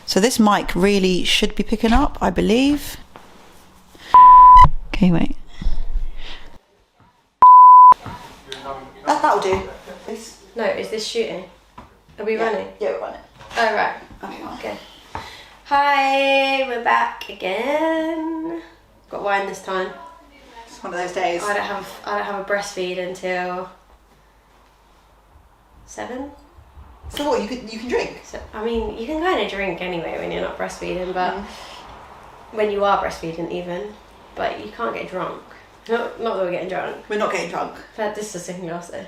So this mic really should be picking up, I believe. Okay, wait. That'll do. No, is this shooting? Are we running? Yeah, we're running. Oh, right. Okay. Hi, we're back again. Got wine this time. It's one of those days. I don't have a breastfeed until 7. So what, you can drink? So, I mean, you can kind of drink anyway when you're not breastfeeding, but when you are breastfeeding even, but you can't get drunk. Not that we're getting drunk. We're not getting drunk. But this is a second glass though.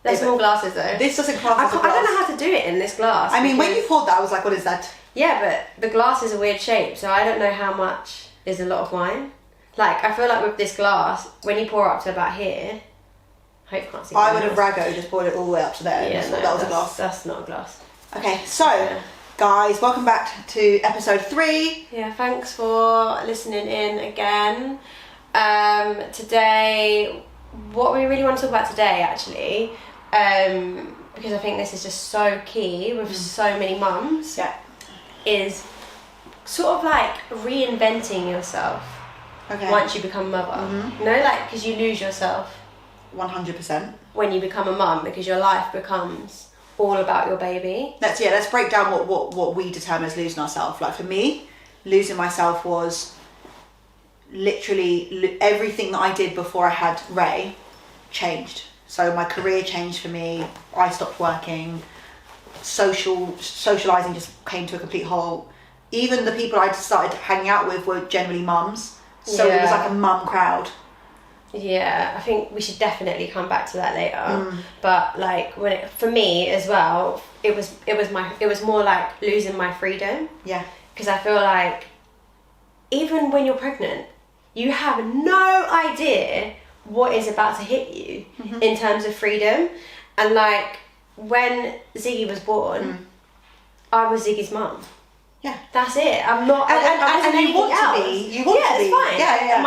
They're small glasses though. This doesn't class as a glass. I don't know how to do it in this glass. I mean, when you poured that, I was like, what is that? Yeah, but the glass is a weird shape, so I don't know how much is a lot of wine. Like, I feel like with this glass, when you pour up to about here, I hope you can't see. I would have rago just poured it all the way up to there. Yeah, no, that was a glass. That's not a glass. Okay, so guys, welcome back to episode 3. Yeah, thanks for listening in again. Today, what we really want to talk about today, actually, because I think this is just so key with so many mums, is sort of like reinventing yourself once you become a mother. You know, like, because you lose yourself. 100%. When you become a mum, because your life becomes all about your baby. Let's break down what we determine as losing ourselves. Like for me, losing myself was literally everything that I did before I had Ray changed. So my career changed for me. I stopped working. Socializing just came to a complete halt. Even the people I started hanging out with were generally mums. So it was like a mum crowd. Yeah, I think we should definitely come back to that later. But like for me as well, it was more like losing my freedom. Yeah. Because I feel like even when you're pregnant, you have no idea what is about to hit you in terms of freedom. And like when Ziggy was born, I was Ziggy's mum. Yeah, that's it. I'm not. And you want to be. You want to be. It's fine. Yeah. And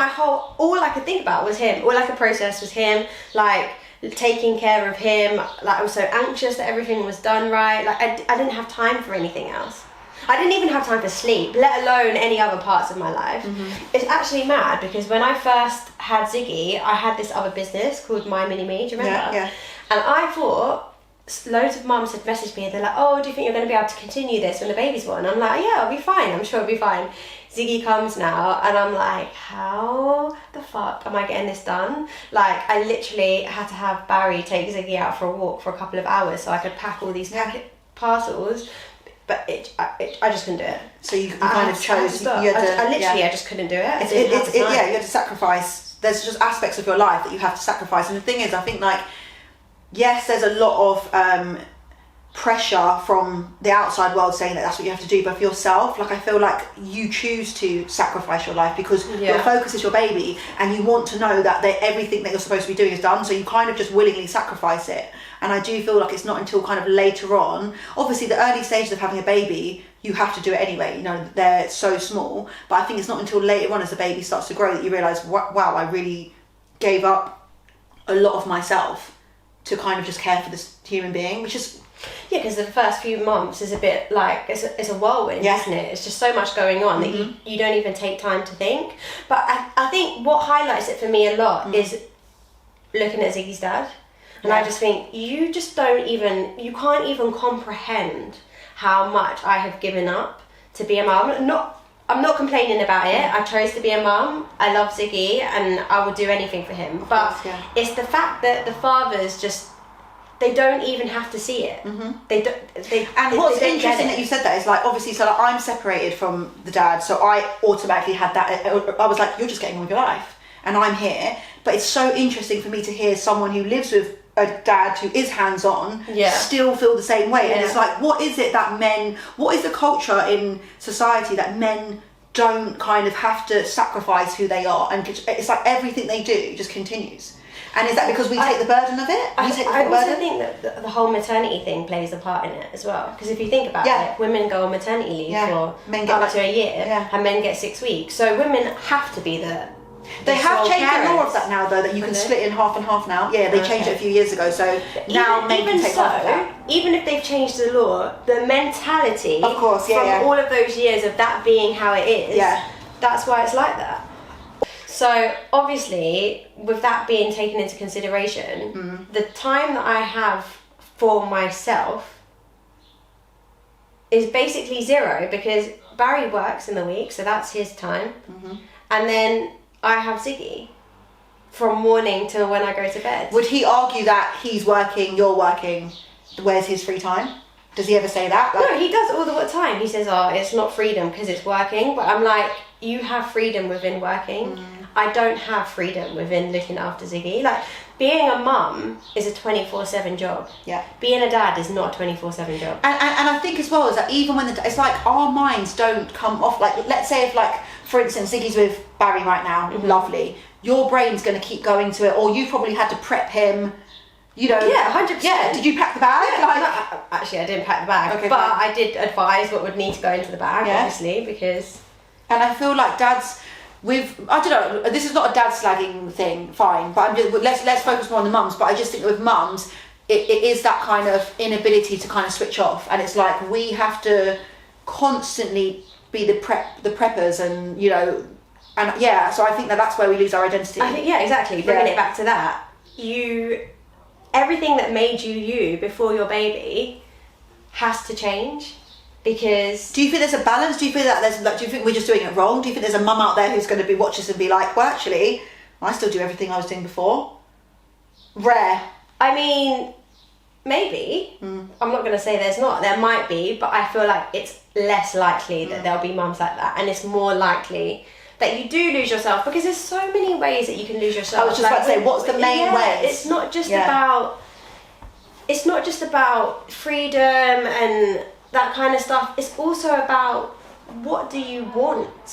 all I could think about was him. All I could process was him. Like taking care of him. Like I was so anxious that everything was done right. Like I didn't have time for anything else. I didn't even have time for sleep, let alone any other parts of my life. It's actually mad because when I first had Ziggy, I had this other business called My Mini Me. Do you remember? Yeah. And I thought. Loads of mums had messaged me and they're like, oh, do you think you're going to be able to continue this when the baby's born? I'm like, yeah, I'll be fine. I'm sure I'll be fine. Ziggy comes now and I'm like, how the fuck am I getting this done? Like, I literally had to have Barry take Ziggy out for a walk for a couple of hours so I could pack all these parcels. But I just couldn't do it. So you kind of chose. I just couldn't do it. You had to sacrifice. There's just aspects of your life that you have to sacrifice. And the thing is, I think like, yes, there's a lot of pressure from the outside world saying that that's what you have to do, but for yourself, like I feel like you choose to sacrifice your life because your focus is your baby and you want to know that everything that you're supposed to be doing is done, so you kind of just willingly sacrifice it. And I do feel like it's not until kind of later on, obviously the early stages of having a baby, you have to do it anyway, you know, they're so small, but I think it's not until later on as the baby starts to grow that you realise, wow, I really gave up a lot of myself to kind of just care for this human being, which is... Yeah, because the first few months is a bit like, it's a whirlwind, isn't it? It's just so much going on that you don't even take time to think. But I think what highlights it for me a lot is looking at Ziggy's dad. And I just think, you can't even comprehend how much I have given up to be a mum. I'm not complaining about it. I chose to be a mum. I love Ziggy and I would do anything for him. But it's the fact that the fathers just, they don't even have to see it. What's interesting that you said that is like, obviously, so like, I'm separated from the dad, so I automatically had that. I was like, you're just getting on with your life and I'm here. But it's so interesting for me to hear someone who lives with a dad who is hands-on still feel the same way. And it's like, what is the culture in society that men don't kind of have to sacrifice who they are, and it's like everything they do just continues? And is that because we take the burden of it? I also think that the whole maternity thing plays a part in it as well, because if you think about it, women go on maternity leave for up to a year and men get 6 weeks, so women have to be the They have changed parents. the law of that now, though, that you can split in half and half now. Yeah, they changed it a few years ago, so now men can take half of that. Even if they've changed the law, the mentality of course, from all of those years of that being how it is, that's why it's like that. So obviously, with that being taken into consideration, the time that I have for myself is basically zero, because Barry works in the week, so that's his time. And then I have Ziggy from morning till when I go to bed. Would he argue that he's working, you're working, where's his free time? Does he ever say that? No, he does all the time. He says, oh, it's not freedom because it's working. But I'm like, you have freedom within working. I don't have freedom within looking after Ziggy. Like, being a mum is a 24/7 job. Yeah. Being a dad is not a 24/7 job. And I think as well is that even when it's like our minds don't come off. Like, let's say if, like, for instance, Ziggy's with Barry right now, lovely. Your brain's going to keep going to it, or you probably had to prep him. You know. Yeah, 100%. Yeah. Did you pack the bag? Yeah, like, actually, I didn't pack the bag, okay, but fine. I did advise what would need to go into the bag, obviously, because. And I feel like dads. I don't know, this is not a dad slagging thing, fine, but I'm just, let's focus more on the mums. But I just think with mums, it is that kind of inability to kind of switch off, and it's like we have to constantly be the preppers, and you know, and yeah. So I think that's where we lose our identity. I think, exactly. Bringing it back to that, everything that made you before your baby has to change. Because do you think there's a balance? Do you feel that do you think we're just doing it wrong? Do you think there's a mum out there who's going to be watch us and be like, well, actually, I still do everything I was doing before? Rare. I mean, maybe. I'm not going to say there's not. There might be, but I feel like it's less likely that there'll be mums like that, and it's more likely that you do lose yourself, because there's so many ways that you can lose yourself. I was just about to say, what's the main ways? It's not just about. It's not just about freedom and that kind of stuff. It's also about, what do you want?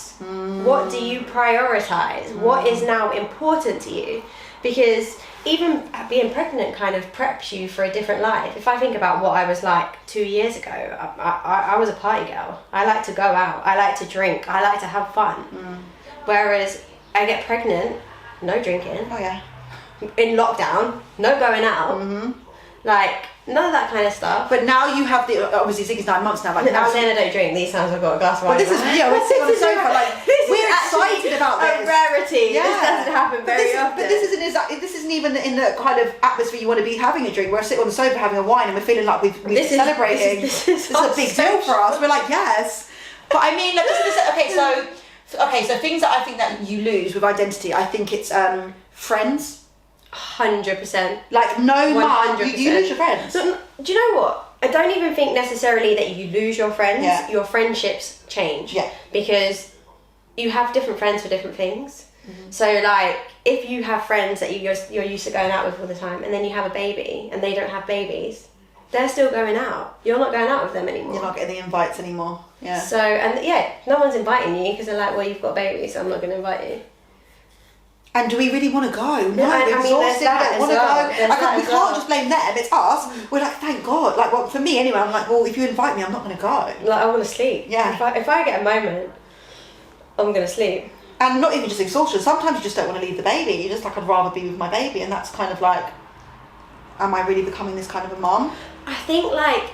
What do you prioritize? What is now important to you? Because even being pregnant kind of preps you for a different life. If I think about what I was like 2 years ago, I was a party girl. I like to go out. I like to drink. I like to have fun. Whereas I get pregnant, no drinking. Oh yeah. In lockdown, no going out. Like, none of that kind of stuff. But now you have obviously Ziggy's 9 months now. But now I'm saying I don't drink. These times I've got a glass of wine. But this is, we're sitting on the sofa like, we're excited about this. A rarity. Yeah. This doesn't happen very often. But this isn't even in the kind of atmosphere you want to be having a drink. We're sitting on the sofa having a wine and we're feeling like we're celebrating. This is a big deal for us. We're like, yes. But I mean, like, so things that I think that you lose with identity, I think it's friends. 100%. Like, no mum, you lose your friends. So, do you know what? I don't even think necessarily that you lose your friends. Yeah. Your friendships change. Yeah. Because you have different friends for different things. So, like, if you have friends that you're used to going out with all the time, and then you have a baby and they don't have babies, they're still going out. You're not going out with them anymore. You're not getting the invites anymore. Yeah. So, and no one's inviting you because they're like, well, you've got babies, so I'm not going to invite you. And do we really want to go? No, we're exhausted. We don't want to go. We can't just blame them. It's us. We're like, thank God. Like, well, for me anyway, I'm like, well, if you invite me, I'm not going to go. Like, I want to sleep. Yeah. If I get a moment, I'm going to sleep. And not even just exhaustion. Sometimes you just don't want to leave the baby. You're just like, I'd rather be with my baby. And that's kind of like, am I really becoming this kind of a mom? I think, like,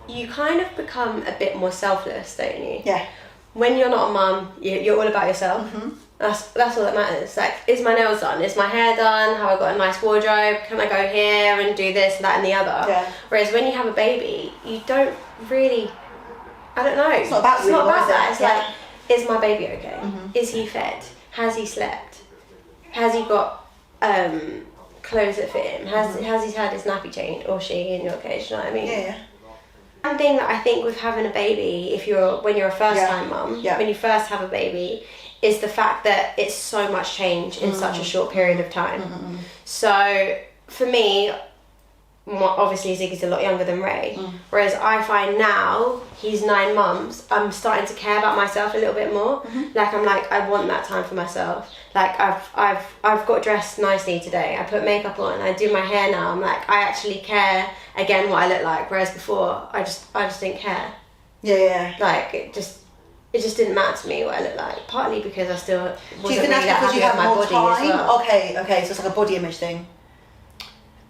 you kind of become a bit more selfless, don't you? Yeah. When you're not a mum, you're all about yourself. That's all that matters. Like, is my nails done? Is my hair done? Have I got a nice wardrobe? Can I go here and do this, that, and the other? Yeah. Whereas when you have a baby, you don't really. I don't know. It's not about that. It's like, is my baby okay? Is he fed? Has he slept? Has he got clothes that fit him? Has he had his nappy changed, or she, in your case? You know what I mean? Yeah. One thing that I think with having a baby, when you're a first time mum, when you first have a baby, is the fact that it's so much change in such a short period of time. So for me, obviously Ziggy's a lot younger than Ray, whereas I find now he's 9 months, I'm starting to care about myself a little bit more. Like, I'm like, I want that time for myself. Like, I've got dressed nicely today, I put makeup on, I do my hair now. I'm like, I actually care again what I look like, whereas before I just didn't care. Yeah. Like, it it just didn't matter to me what I looked like. Partly because I still wasn't Do you think really that's because you happy have with more my body time? as well. Okay, so it's like a body image thing.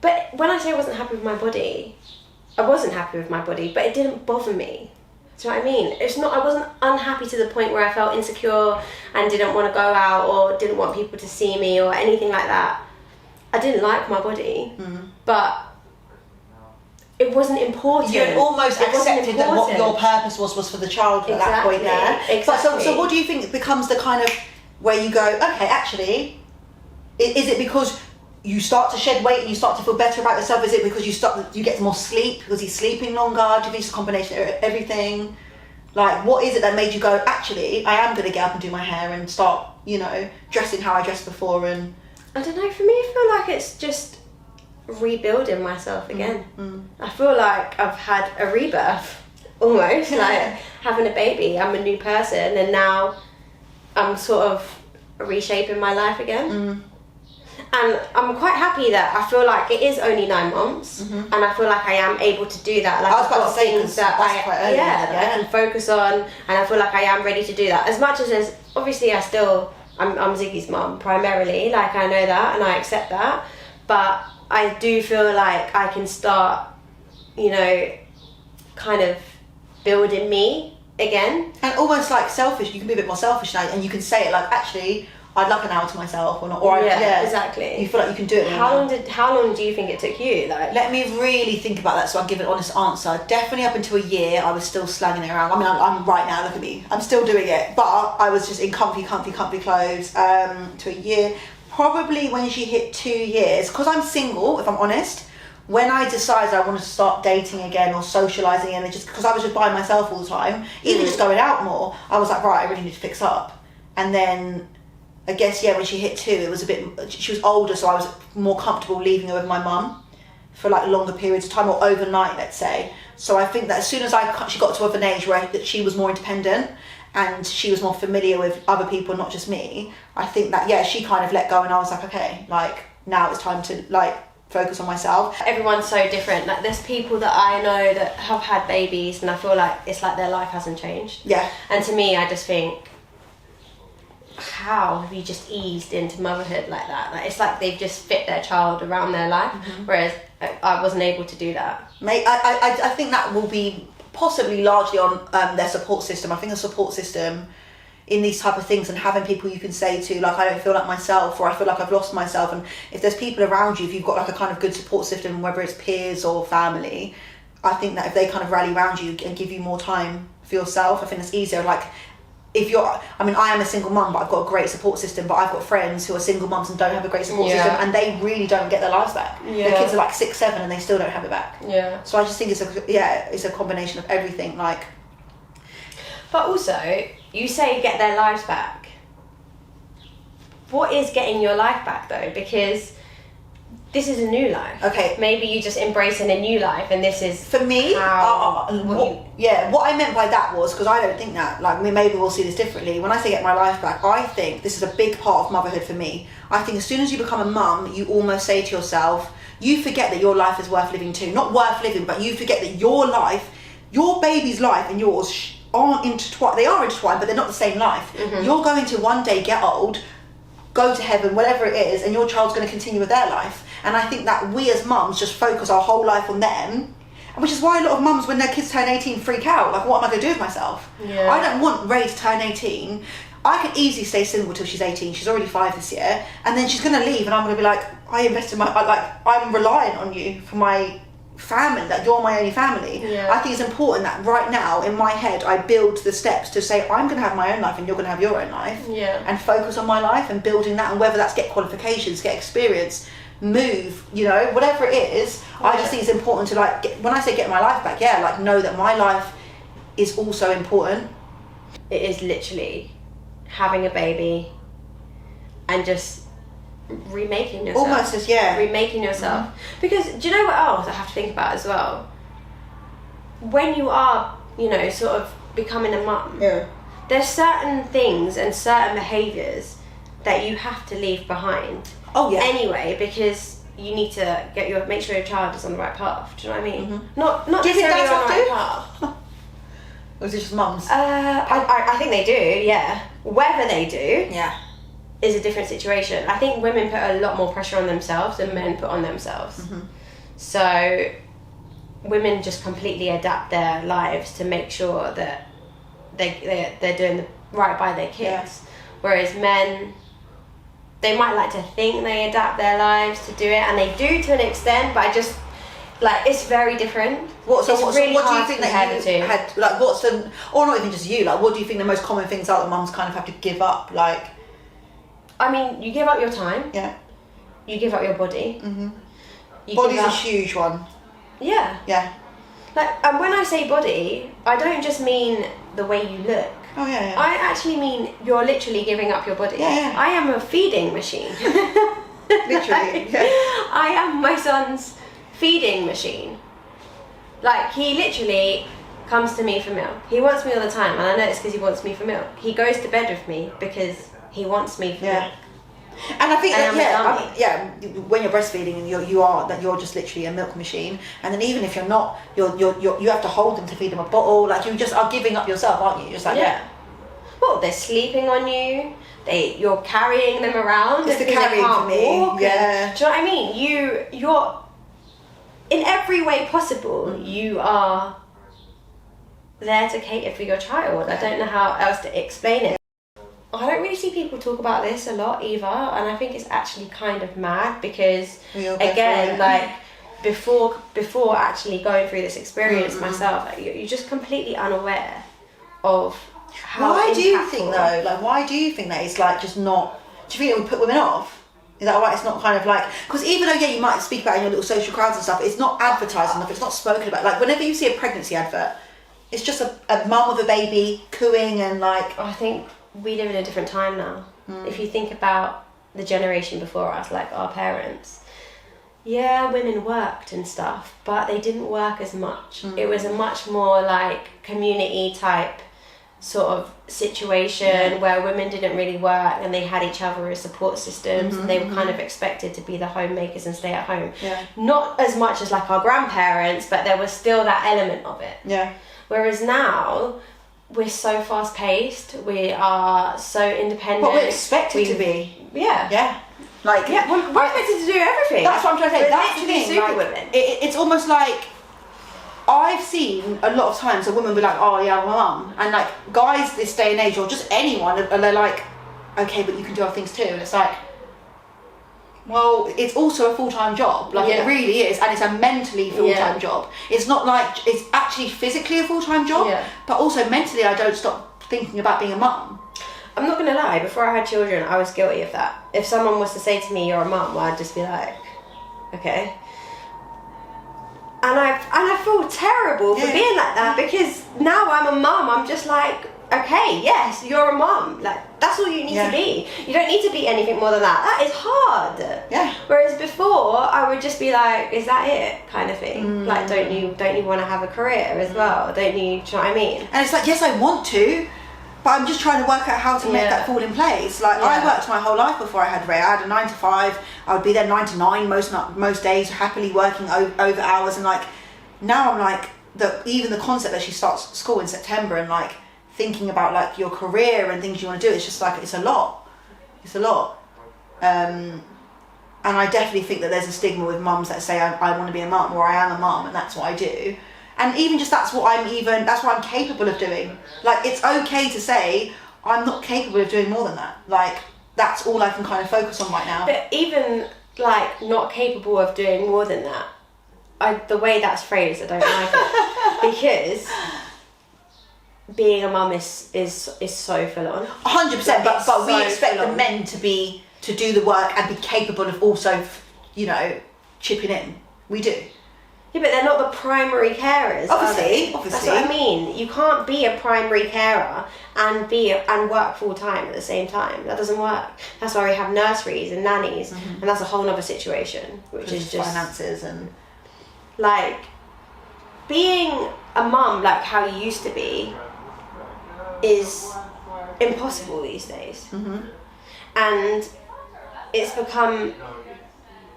But when I say I wasn't happy with my body, I wasn't happy with my body, but it didn't bother me. Do you know what I mean? It's not. I wasn't unhappy to the point where I felt insecure and didn't want to go out or didn't want people to see me or anything like that. I didn't like my body, but it wasn't important. You had almost accepted that what your purpose was for the child at that point there. Exactly. But so what do you think becomes the kind of where you go, okay, actually, is it because you start to shed weight and you start to feel better about yourself? Is it because you get more sleep because he's sleeping longer? Do you think it's a combination of everything? Like, what is it that made you go, actually, I am going to get up and do my hair and start, dressing how I dressed before? And I don't know, for me, I feel like it's just rebuilding myself again. I feel like I've had a rebirth, almost, like having a baby. I'm a new person and now I'm sort of reshaping my life again. And I'm quite happy that I feel like it is only 9 months, and I feel like I am able to do that. Like, I was about to say, things that I can focus on, and I feel like I am ready to do that. As much as there's, obviously I'm Ziggy's mum primarily, like I know that and I accept that, but I do feel like I can start, kind of building me again. And almost like selfish, you can be a bit more selfish now, and you can say it like, actually, I'd like an hour to myself, or not, or exactly. You feel like you can do it. How long do you think it took you? Like, let me really think about that, so I'll give an honest answer. Definitely up until a year, I was still slanging it around. I mean, I'm right now. Look at me. I'm still doing it, but I was just in comfy clothes. To a year, probably when she hit 2 years, because I'm single. If I'm honest, when I decided I wanted to start dating again or socialising again, just because I was just by myself all the time, even just going out more, I was like, right, I really need to fix up. And then I guess, when she hit 2, it was a bit, she was older, so I was more comfortable leaving her with my mum for like longer periods of time, or overnight, let's say. So I think that as soon as she got to an age where that she was more independent and she was more familiar with other people, not just me, I think that, she kind of let go, and I was like, okay, like, now it's time to like focus on myself. Everyone's so different. Like, there's people that I know that have had babies and I feel like it's like their life hasn't changed. Yeah. And to me, I just think, how have you just eased into motherhood like that? Like, it's like they've just fit their child around their life, whereas I wasn't able to do that. Mate, I think that will be possibly largely on their support system. I think the support system in these type of things, and having people you can say to, like, I don't feel like myself, or I feel like I've lost myself, and if there's people around you, if you've got like a kind of good support system, whether it's peers or family, I think that if they kind of rally around you and give you more time for yourself, I think it's easier. Like, I am a single mum, but I've got a great support system, but I've got friends who are single mums and don't have a great support system, and they really don't get their lives back. Their kids are like 6, 7 and they still don't have it back. So I just think it's a combination of everything, like. But also, you say get their lives back. What is getting your life back though? Because this is a new life. Okay. Maybe you just embracing a new life, and this is for me. What I meant by that was, because I don't think that, like, maybe we'll see this differently. When I say get my life back, I think this is a big part of motherhood for me. I think as soon as you become a mum, you almost say to yourself, you forget that your life is worth living too. Not worth living, but you forget that your life, your baby's life and yours aren't intertwined. They are intertwined, but they're not the same life. You're going to one day get old, go to heaven, whatever it is, and your child's going to continue with their life. And I think that we as mums just focus our whole life on them, which is why a lot of mums, when their kids turn 18, freak out. Like, what am I going to do with myself? I don't want Ray to turn 18. I could easily stay single till she's 18. She's already 5 this year. And then she's going to leave, and I'm going to be like, I invested I'm reliant on you for my family, that you're my only family. I think it's important that right now, in my head, I build the steps to say, I'm going to have my own life and you're going to have your own life. And focus on my life and building that, and whether that's get qualifications, get experience, move, whatever it is. I just think it's important to, like, when I say get my life back, like, know that my life is also important. It is literally having a baby and just remaking yourself. Almost as, remaking yourself. Because do you know what else I have to think about as well? When you are, sort of becoming a mum, there's certain things and certain behaviours that you have to leave behind. Anyway, because you need to make sure your child is on the right path. Do you know what I mean? Not Do you think necessarily dads on the have right path. Or is it just mums? I think they do, yeah. Whether they do Yeah. is a different situation. I think women put a lot more pressure on themselves than men put on themselves. Mm-hmm. So women just completely adapt their lives to make sure that they're doing the right by their kids. Yeah. Whereas men, they might like to think they adapt their lives to do it, and they do to an extent, but I just, like, it's very different. What do you think hard that to compare the two. you had, like, what's the, or not even just you, like, what do you think the most common things are that mums kind of have to give up, like? I mean, you give up your time. Yeah. You give up your body. Mm-hmm. You Body's give a up, huge one. yeah. Yeah. Like, and when I say body, I don't just mean the way you look. Oh, yeah, yeah. I actually mean you're literally giving up your body. Yeah, yeah. I am a feeding machine. Literally, yeah. I am my son's feeding machine. Like, he literally comes to me for milk. He wants me all the time, and I know it's because he wants me for milk. He goes to bed with me because he wants me for milk. And I think And when you're breastfeeding and you're just literally a milk machine, and then even if you're not, you have to hold them to feed them a bottle. Like, you just are giving up yourself, aren't you? Just like, Well, they're sleeping on you. You're carrying them around. It's the because they carrying can't for me. walk. Yeah. Do you know what I mean? You're in every way possible. You are there to cater for your child. I don't know how else to explain it. I don't really see people talk about this a lot either, and I think it's actually kind of mad because, again, like, before actually going through this experience myself, like, you're just completely unaware of how. Why do you think though? Like, why do you think that it's like just not? Do you think it would put women off? Is that why it's not kind of like? Because even though you might speak about it in your little social crowds and stuff, it's not advertised enough. It's not spoken about. Like, whenever you see a pregnancy advert, it's just a mum with a baby cooing and like. I think we live in a different time now. If you think about the generation before us, like our parents, yeah, women worked and stuff, but they didn't work as much. It was a much more like community type sort of situation where women didn't really work and they had each other as support systems, and they were kind of expected to be the homemakers and stay at home. Not as much as like our grandparents, but there was still that element of it. Whereas now, we're so fast paced, we are so independent. But we're expected to be. Yeah. Like, we're expected to do everything. That's what I'm trying to say. We're That's the literally thing. super Like, women. it's almost like I've seen a lot of times a woman be like, "Oh yeah, my mum," and like guys this day and age, or just anyone, and they're like, "Okay, but you can do other things too." And it's like, well, it's also a full-time job. Like, it really is, and it's a mentally full-time job. It's not like it's actually physically a full-time job, but also mentally, I don't stop thinking about being a mum. I'm not gonna lie, before I had children, I was guilty of that. If someone was to say to me, "You're a mum," well, I'd just be like, okay. And I feel terrible for being like that, because now I'm a mum, I'm just like, okay, yes, you're a mum. Like, that's all you need to be. You don't need to be anything more than that. That is hard. Yeah. Whereas before, I would just be like, is that it? Kind of thing. Like, don't you want to have a career as well? Don't you, do you know what I mean? And it's like, yes, I want to, but I'm just trying to work out how to make that fall in place. Like, I worked my whole life before I had Ray. I had a 9 to 5. I would be there 9 to 9 most days, happily working over hours. And like, now I'm like, even the concept that she starts school in September and like thinking about like your career and things you want to do, it's just like, it's a lot. And I definitely think that there's a stigma with mums that say I want to be a mum, or I am a mum and that's what I do. And even just that's what I'm capable of doing. Like, it's okay to say I'm not capable of doing more than that. Like, that's all I can kind of focus on right now. But even like not capable of doing more than that, the way that's phrased, I don't like it. Because being a mum is so full on. 100%, but we expect the on. men to do the work and be capable of also, chipping in. We do. Yeah, but they're not the primary carers. Obviously. That's what I mean. You can't be a primary carer and work full time at the same time. That doesn't work. That's why we have nurseries and nannies, and that's a whole other situation, which is just finances and like being a mum like how you used to be is impossible these days. And it's become,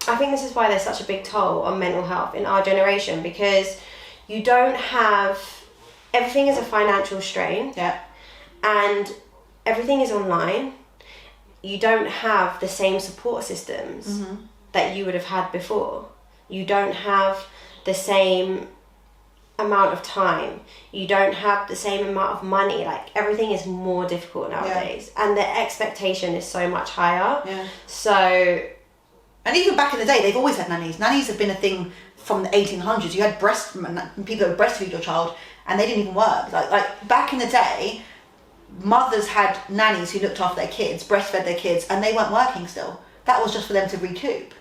I think this is why there's such a big toll on mental health in our generation, because you don't have everything is a financial strain. Yeah. And everything is online. You don't have the same support systems that you would have had before. You don't have the same amount of time. You don't have the same amount of money. Like, everything is more difficult nowadays. And the expectation is so much higher. Yeah. So... And even back in the day, they've always had nannies. Nannies have been a thing from the 1800s. You had people that would breastfeed your child, and they didn't even work. Like back in the day, mothers had nannies who looked after their kids, breastfed their kids, and they weren't working still. That was just for them to recoup.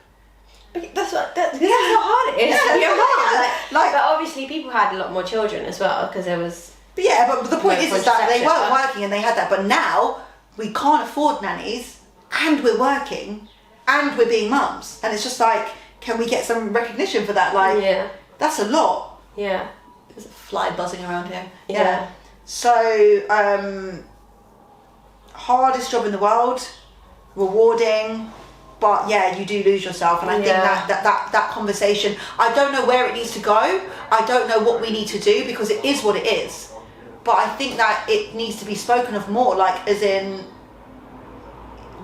That's how hard it is. But obviously people had a lot more children as well, because there was... But the point is that they weren't working and they had that. But now, we can't afford nannies, and we're working, and we're being mums. And it's just like, can we get some recognition for that? Like, that's a lot. Yeah. There's a fly buzzing around here. Yeah. So, hardest job in the world, rewarding, but yeah, you do lose yourself. And I think that conversation, I don't know where it needs to go. I don't know what we need to do, because it is what it is. But I think that it needs to be spoken of more, like, as in...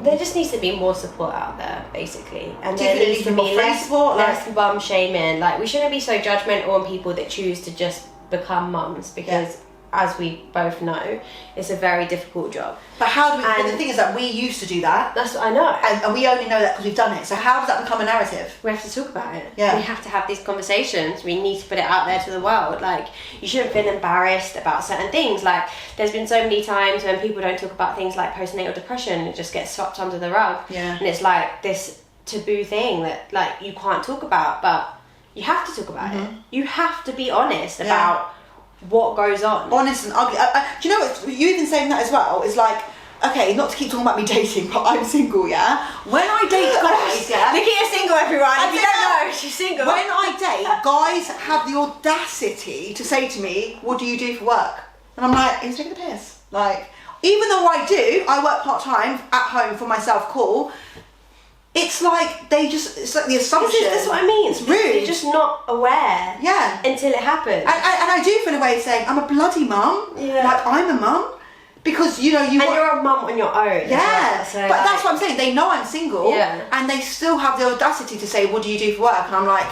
There just needs to be more support out there, basically. And there needs to be less mum shaming. Like, we shouldn't be so judgmental on people that choose to just become mums, because as we both know, it's a very difficult job. But how do we... But the thing is that we used to do that. That's what I know. And we only know that because we've done it. So how does that become a narrative? We have to talk about it. Yeah. We have to have these conversations. We need to put it out there to the world. Like, you shouldn't feel embarrassed about certain things. Like, there's been so many times when people don't talk about things like postnatal depression. It just gets swept under the rug. Yeah. And it's like this taboo thing that, like, you can't talk about, but you have to talk about it. You have to be honest about what goes on. Honest and ugly. Do you know what, you even saying that as well is like, okay, not to keep talking about me dating, but I'm single, yeah? When I date guys, Nikita's single, everyone. If you don't know, she's single. When I date, guys have the audacity to say to me, what do you do for work? And I'm like, he's taking the piss. Like, even though I work part-time at home for myself, cool. It's like it's like the assumption. That's what I mean. It's rude. You're just not aware. Yeah. Until it happens. And I do feel a way of saying, I'm a bloody mum. Yeah. Like, I'm a mum. Because, you know, you're a mum on your own. Yeah. So, but that's what I'm saying. They know I'm single. Yeah. And they still have the audacity to say, what do you do for work? And I'm like,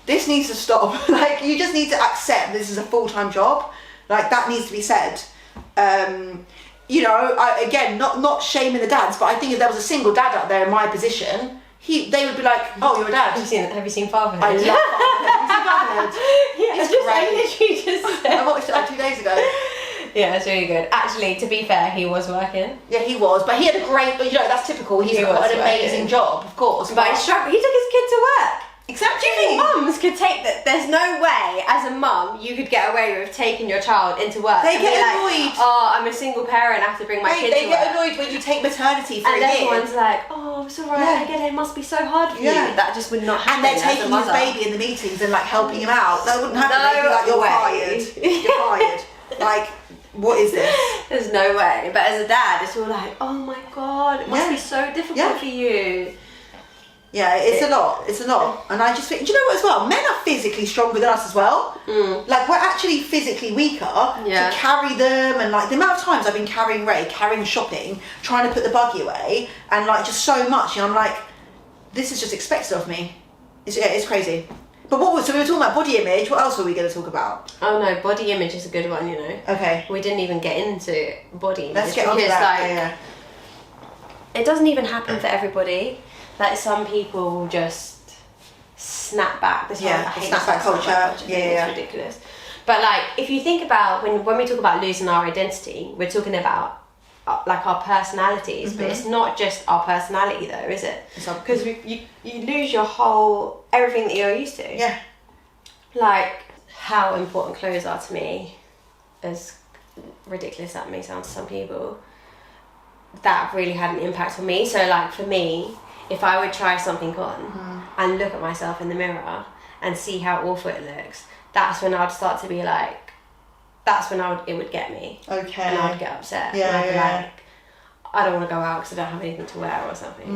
this needs to stop. Like, you just need to accept this is a full-time job. Like, that needs to be said. You know, again, not shaming the dads, but I think if there was a single dad out there in my position, they would be like, oh, you're a dad. Have you seen Fatherhood? I love Fatherhood. Have you seen Fatherhood? Yeah, it's great. great. I literally just said. I watched it like 2 days ago. Yeah, it's really good. Actually, to be fair, he was working. Yeah, he was, but he had a great, you know, that's typical. He's got an amazing job, of course. But he struggled. He took his kid to work. Exactly. Do you think mums could take that? There's no way, as a mum, you could get away with taking your child into work. They get annoyed. Like, oh, I'm a single parent, I have to bring my kid to work. They get annoyed when you take maternity for a year. And everyone's like, oh, it's alright, I get it, it must be so hard for you. That just would not happen. And they're taking his baby in the meetings and like helping him out. That wouldn't happen. They'd be like, you're fired. You're fired. Like, what is this? There's no way. But as a dad, it's all like, oh my god, it must be so difficult for you. Yeah, it's a lot. And I just think, do you know what as well? Men are physically stronger than us as well. Like, we're actually physically weaker to carry them, and like the amount of times I've been carrying Ray, carrying shopping, trying to put the buggy away, and like just so much, and I'm like, this is just expected of me. It's crazy. But so we were talking about body image, what else were we going to talk about? Oh no, body image is a good one, you know. Okay. We didn't even get into body image. Let's get on to that. It doesn't even happen for everybody. Like, some people will just snap back. This snapback culture. It's ridiculous. But like, if you think about when we talk about losing our identity, we're talking about like our personalities, but it's not just our personality though, is it? Because you lose your everything that you're used to. Yeah. Like, how important clothes are to me, as ridiculous that may sound to some people, that really had an impact on me. So like, for me, if I would try something on and look at myself in the mirror and see how awful it looks, that's when I'd start to be like, that's when it would get me. Okay. And I'd get upset. Yeah, and I'd be like, I don't want to go out because I don't have anything to wear or something.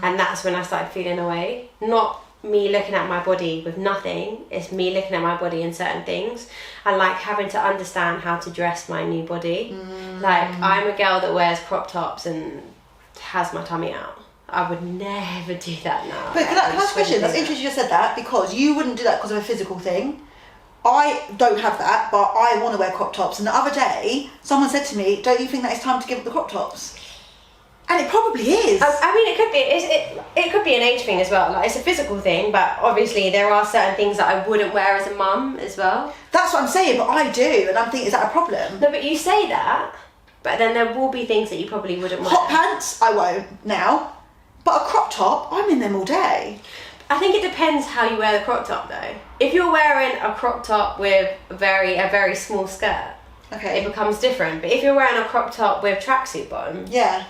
And that's when I started feeling away. Not me looking at my body with nothing. It's me looking at my body in certain things, and like having to understand how to dress my new body. Like, I'm a girl that wears crop tops and has my tummy out. I would never do that now. But can I ask a question? That's interesting you just said that, because you wouldn't do that because of a physical thing. I don't have that, but I want to wear crop tops. And the other day, someone said to me, don't you think that it's time to give up the crop tops? And it probably is. I mean, it could be. It could be an age thing as well. Like, it's a physical thing, but obviously there are certain things that I wouldn't wear as a mum as well. That's what I'm saying, but I do, and I'm thinking, is that a problem? No, but you say that, but then there will be things that you probably wouldn't wear. Hot pants, I won't now. But a crop top, I'm in them all day. I think it depends how you wear the crop top, though. If you're wearing a crop top with a very small skirt, okay, it becomes different. But if you're wearing a crop top with tracksuit bottom, yeah,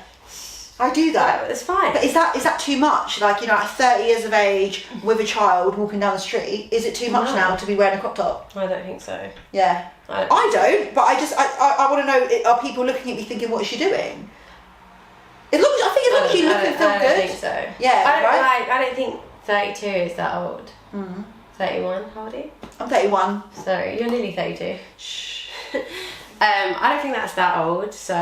I do that. It's fine. But is that too much? Like, you know, at 30 years of age with a child walking down the street, is it too much now to be wearing a crop top? I don't think so. Yeah, I don't. But I want to know: are people looking at me thinking, what is she doing? As long as you look and feel good. I don't think so. Yeah, I don't think 32 is that old. 31, how old are you? I'm 31. So you're nearly 32. Shh. I don't think that's that old, so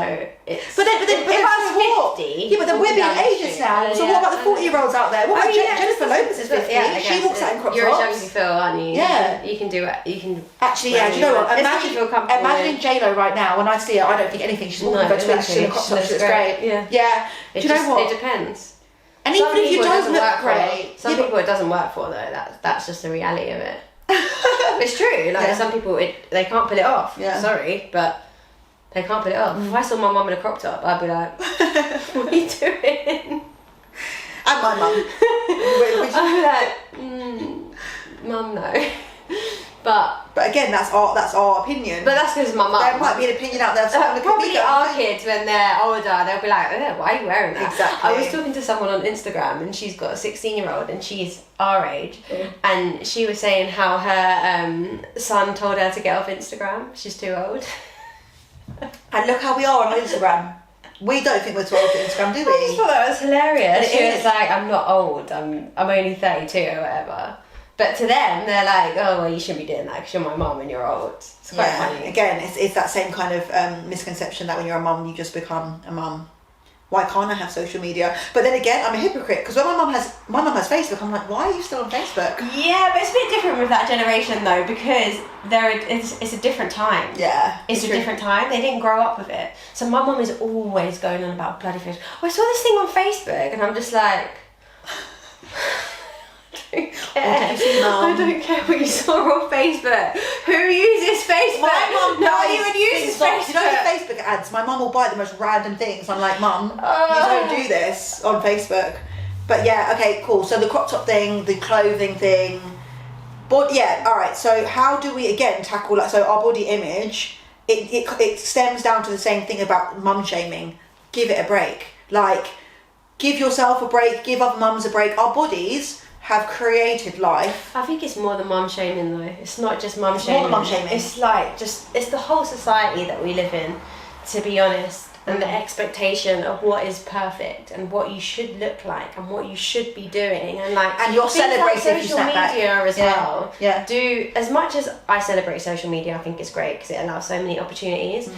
it's... But then if I was 50... Yeah, but then we're being ages now, so what about the 40-years out there? What about Jennifer Lopez is 50? Yeah, she walks out in crop tops. You're as young as you feel, aren't you? Yeah. You can do it. You can... Actually, yeah, do you know what? Imagine J-Lo right now. When I see her, I don't think anything. She's walking about she's in a crop top. She looks great. Yeah. Do you know what? It depends. And even if you don't look great... Some people it doesn't work for, though. That's just the reality of it. It's true. Like, some people, they can't pull it off. Sorry, but... They can't put it up. If I saw my mum in a crop top, I'd be like, what are you doing? And my mum. I'd be like, mum, no. But again, that's our opinion. But that's because my mum. There might be an opinion out there of someone probably our kids, when they're older, they'll be like, why are you wearing that? Exactly. I was talking to someone on Instagram, and she's got a 16-year-old, and she's our age, and she was saying how her son told her to get off Instagram. She's too old. And look how we are on Instagram. We don't think we're too old for Instagram, do we? I just thought that was hilarious. And she was like, I'm not old, I'm only 32 or whatever. But to them, they're like, oh, well, you shouldn't be doing that because you're my mum and you're old. It's quite funny. Again, it's that same kind of misconception that when you're a mum, you just become a mum. Why can't I have social media? But then again, I'm a hypocrite because when my mum has Facebook, I'm like, why are you still on Facebook? Yeah, but it's a bit different with that generation though, because it's a different time. Yeah, it's a different time. They didn't grow up with it. So my mum is always going on about bloody Facebook. Oh, I saw this thing on Facebook, and I'm just like, I don't care what you saw on Facebook. Who uses Facebook? My mum no one even uses Facebook. You know the Facebook ads? My mum will buy the most random things. I'm like, Mum, you don't do this on Facebook. But yeah, okay, cool. So the crop top thing, the clothing thing. But yeah, all right. So how do we again tackle so our body image? It stems down to the same thing about mum shaming. Give it a break. Like, give yourself a break. Give other mums a break. Our bodies have created life. I think it's more than mum shaming though. It's not just mum shaming. More than mum shaming. It's like it's the whole society that we live in, to be honest, and the expectation of what is perfect and what you should look like and what you should be doing, and you're celebrating like social media as well. Yeah. Do as much as I celebrate social media. I think it's great because it allows so many opportunities.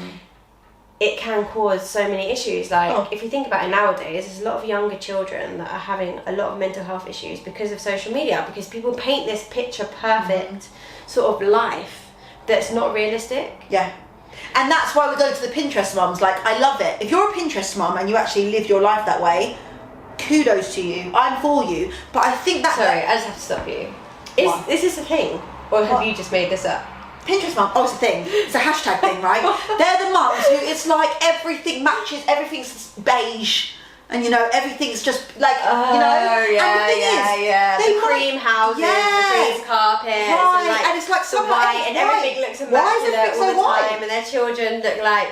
It can cause so many issues. Like, if you think about it nowadays, there's a lot of younger children that are having a lot of mental health issues because of social media, because people paint this picture perfect sort of life that's not realistic. Yeah. And that's why we go to the Pinterest mums. Like, I love it. If you're a Pinterest mum and you actually live your life that way, kudos to you. I'm for you. But I think that... Sorry, I just have to stop you. Is this a thing? Or have you just made this up? Pinterest mum, it's a thing. It's a hashtag thing, right? They're the mums who it's like everything matches, everything's beige, and you know everything's just like you know. The cream houses, the cream carpets, and it's like the white, and everything looks immaculate all the time, and their children look like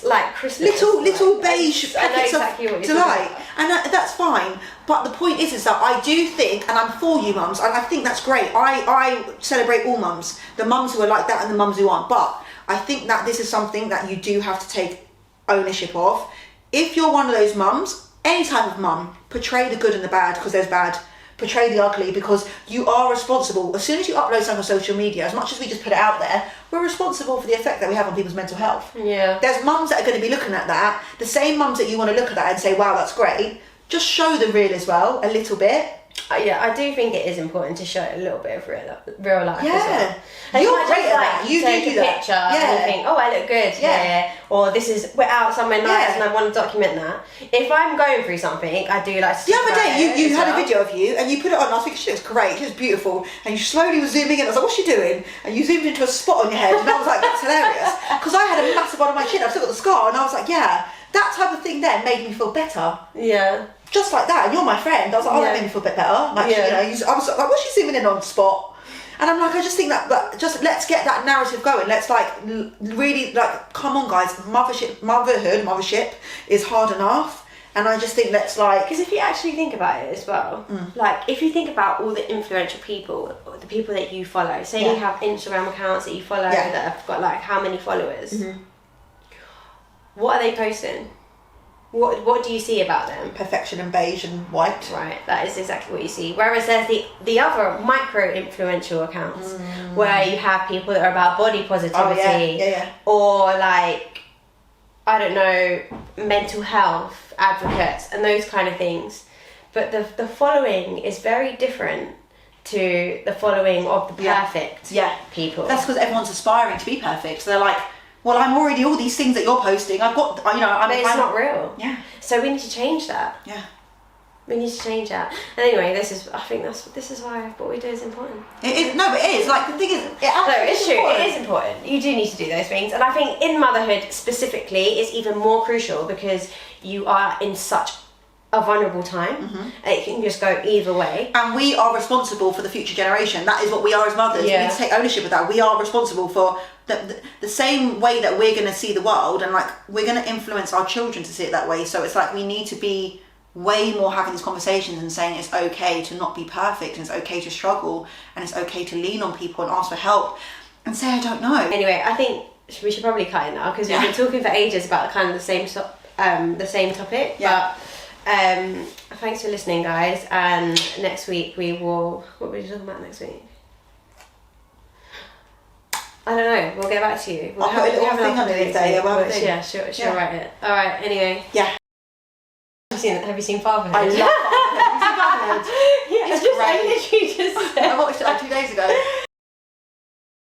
like Christmas, little beige packets exactly of delight, and that's fine. But the point is that I do think, and I'm for you mums, and I think that's great. I celebrate all mums, the mums who are like that and the mums who aren't. But I think that this is something that you do have to take ownership of. If you're one of those mums, any type of mum, portray the good and the bad, because there's bad. portray the ugly, because you are responsible. As soon as you upload something on social media, as much as we just put it out there, we're responsible for the effect that we have on people's mental health. Yeah. There's mums that are going to be looking at that, the same mums that you want to look at that and say, wow, that's great. Just show the real as well, a little bit. Yeah, I do think it is important to show a little bit of real life Yeah. as well. And You're not great just at like that. You take do a that. picture Yeah. and you think, oh, I look good. Yeah. Or we're out somewhere nice Yeah. and I want to document that. If I'm going through something, I do like to The other day, you had well. a video of you and you put it on. I was thinking, she looks great, she looks beautiful. And you slowly were zooming in. I was like, what's she doing? And you zoomed into a spot on your head, and I was like, that's hilarious. Because I had a massive one on my chin. I've still got the scar, and I was like, yeah, that type of thing there made me feel better. Yeah. Just like that. And you're my friend. I was like, oh, that made me feel a bit better. Like, you know, I was like, what's she zooming in on spot? And I'm like, I just think that just let's get that narrative going. Let's like really like, come on, guys. Mothership is hard enough. And I just think let's like... Because if you actually think about it as well, like if you think about all the influential people, or the people that you follow, say you have Instagram accounts that you follow that have got like how many followers, what are they posting? What do you see about them? Perfection and beige and white. Right, that is exactly what you see. Whereas there's the other micro influential accounts where you have people that are about body positivity or like, I don't know, mental health advocates and those kind of things. But the following is very different to the following of the perfect people. That's because everyone's aspiring to be perfect. So they're like, well, I'm already all these things that you're posting. I've got, you know, but it's not real. Yeah. So we need to change that. Yeah. We need to change that. And anyway, this is why what we do is important. It is. No, it is. Like, the thing is, it's true. Important. It is important. You do need to do those things. And I think in motherhood specifically, it's even more crucial because you are in such a vulnerable time. It can just go either way. And we are responsible for the future generation. That is what we are as mothers. We need to take ownership of that. We are responsible for the same way that we're going to see the world, and like we're going to influence our children to see it that way. So it's like we need to be way more having these conversations and saying it's okay to not be perfect, and it's okay to struggle, and it's okay to lean on people and ask for help and say I don't know. Anyway, I think we should probably cut it now because we've been talking for ages about kind of the same topic. But thanks for listening, guys. And next week we will. What are we talking about next week? I don't know. We'll get back to you. I'll put a little thing under the day. Yeah, she'll write it. All right. Anyway. Yeah. Have you seen Fatherhood? I love Fatherhood. Have you seen Fatherhood? Yeah, It's I great. literally just said. I watched it like 2 days ago.